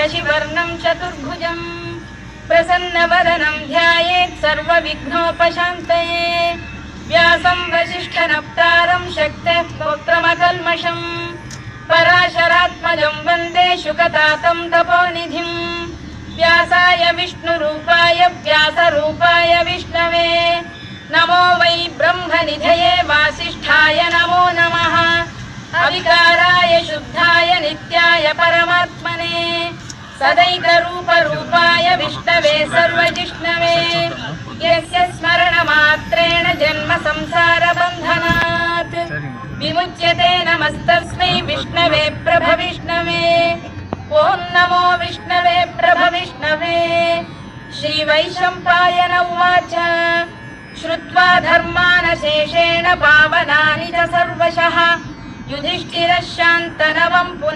शशिवर्णं चतुर्भुजं प्रसन्नवदनं ध्यायेत् सर्वविघ्नोपशान्तये व्यासं वसिष्ठनप्तारं शक्तेः पौत्रमकल्मषम् पराशरात्मजं वन्दे शुकतातं तपोनिधिं व्यासाय विष्णुरूपाय व्यासरूपाय विष्णवे नमो वै ब्रह्मनिधये वासिष्ठाय नमो नमः अविकाराय शुद्धाय नित्याय परमात्मने सदैकरूपरूपाय विष्णवे सर्वजिष्णवे यस्य स्मरणमात्रेण जन्म संसारबन्धनात् विमुच्यते नमस्तस्मै विष्णवे प्रभविष्णवे ॐ नमो विष्णवे प्रभविष्णवे श्रीवैशम्पायन उवाच श्रुत्वा धर्मानशेषेण पावनानि च सर्वशः युधिष्ठिरः शान्तनवं पुनः